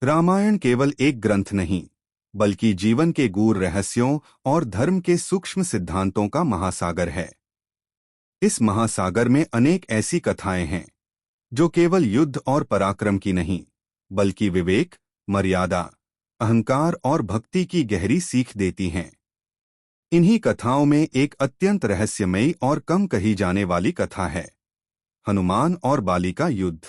रामायण केवल एक ग्रंथ नहीं, बल्कि जीवन के गूढ़ रहस्यों और धर्म के सूक्ष्म सिद्धांतों का महासागर है। इस महासागर में अनेक ऐसी कथाएं हैं जो केवल युद्ध और पराक्रम की नहीं, बल्कि विवेक, मर्यादा, अहंकार और भक्ति की गहरी सीख देती हैं। इन्हीं कथाओं में एक अत्यंत रहस्यमयी और कम कही जाने वाली कथा है, हनुमान और बाली का युद्ध।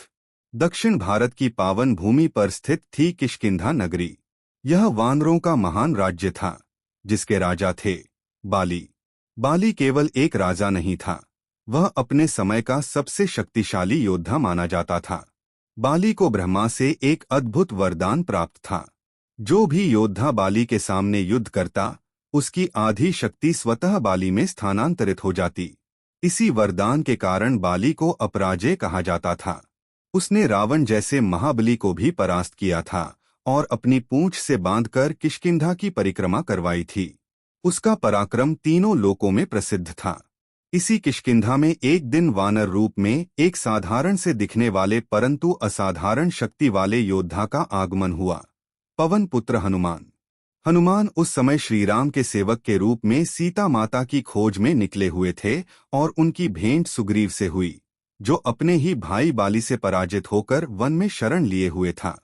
दक्षिण भारत की पावन भूमि पर स्थित थी किष्किंधा नगरी। यह वानरों का महान राज्य था, जिसके राजा थे बाली। बाली केवल एक राजा नहीं था, वह अपने समय का सबसे शक्तिशाली योद्धा माना जाता था। बाली को ब्रह्मा से एक अद्भुत वरदान प्राप्त था। जो भी योद्धा बाली के सामने युद्ध करता, उसकी आधी शक्ति स्वतः बाली में स्थानांतरित हो जाती। इसी वरदान के कारण बाली को अपराजय कहा जाता था। उसने रावण जैसे महाबली को भी परास्त किया था और अपनी पूंछ से बांधकर किष्किंधा की परिक्रमा करवाई थी। उसका पराक्रम तीनों लोकों में प्रसिद्ध था। इसी किष्किंधा में एक दिन वानर रूप में एक साधारण से दिखने वाले परंतु असाधारण शक्ति वाले योद्धा का आगमन हुआ, पवन पुत्र हनुमान। हनुमान उस समय श्रीराम के सेवक के रूप में सीता माता की खोज में निकले हुए थे और उनकी भेंट सुग्रीव से हुई, जो अपने ही भाई बाली से पराजित होकर वन में शरण लिए हुए था।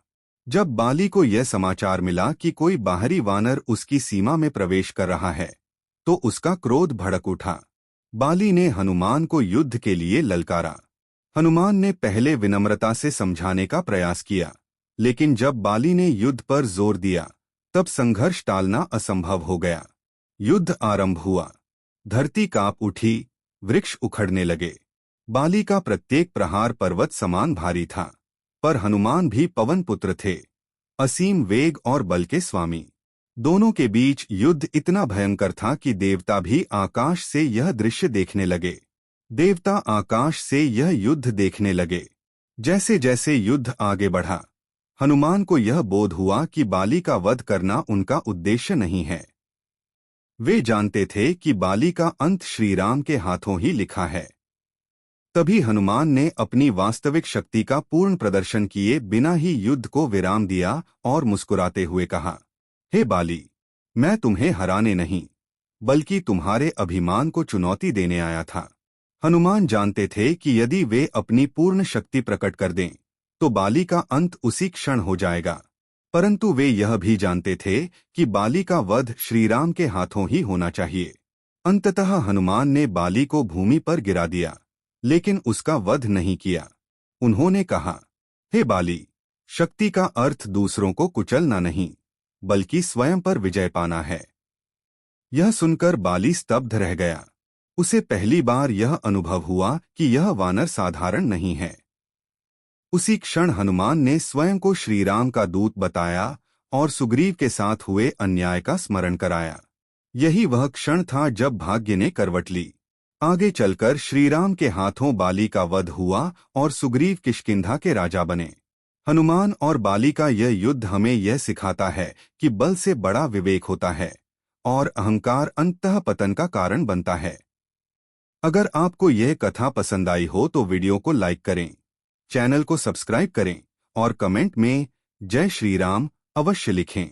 जब बाली को यह समाचार मिला कि कोई बाहरी वानर उसकी सीमा में प्रवेश कर रहा है, तो उसका क्रोध भड़क उठा। बाली ने हनुमान को युद्ध के लिए ललकारा। हनुमान ने पहले विनम्रता से समझाने का प्रयास किया, लेकिन जब बाली ने युद्ध पर जोर दिया, तब संघर्ष टालना असंभव हो गया। युद्ध आरंभ हुआ। धरती कांप उठी, वृक्ष उखड़ने लगे। बाली का प्रत्येक प्रहार पर्वत समान भारी था, पर हनुमान भी पवन पुत्र थे, असीम वेग और बल के स्वामी। दोनों के बीच युद्ध इतना भयंकर था कि देवता भी आकाश से यह दृश्य देखने लगे। देवता आकाश से यह युद्ध देखने लगे। जैसे जैसे युद्ध आगे बढ़ा, हनुमान को यह बोध हुआ कि बाली का वध करना उनका उद्देश्य नहीं है। वे जानते थे कि बाली का अंत श्रीराम के हाथों ही लिखा है। तभी हनुमान ने अपनी वास्तविक शक्ति का पूर्ण प्रदर्शन किए बिना ही युद्ध को विराम दिया और मुस्कुराते हुए कहा, हे बाली, मैं तुम्हें हराने नहीं, बल्कि तुम्हारे अभिमान को चुनौती देने आया था। हनुमान जानते थे कि यदि वे अपनी पूर्ण शक्ति प्रकट कर दें, तो बाली का अंत उसी क्षण हो जाएगा। परंतु वे यह भी जानते थे कि बाली का वध श्रीराम के हाथों ही होना चाहिए। अंततः हनुमान ने बाली को भूमि पर गिरा दिया, लेकिन उसका वध नहीं किया। उन्होंने कहा, हे बाली, शक्ति का अर्थ दूसरों को कुचलना नहीं, बल्कि स्वयं पर विजय पाना है। यह सुनकर बाली स्तब्ध रह गया। उसे पहली बार यह अनुभव हुआ कि यह वानर साधारण नहीं है। उसी क्षण हनुमान ने स्वयं को श्रीराम का दूत बताया और सुग्रीव के साथ हुए अन्याय का स्मरण कराया। यही वह क्षण था जब भाग्य ने करवट ली। आगे चलकर श्रीराम के हाथों बाली का वध हुआ और सुग्रीव किष्किंधा के राजा बने। हनुमान और बाली का यह युद्ध हमें यह सिखाता है कि बल से बड़ा विवेक होता है और अहंकार अंततः पतन का कारण बनता है। अगर आपको यह कथा पसंद आई हो तो वीडियो को लाइक करें, चैनल को सब्सक्राइब करें और कमेंट में जय श्री राम अवश्य लिखें।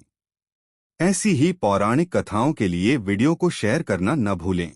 ऐसी ही पौराणिक कथाओं के लिए वीडियो को शेयर करना न भूलें।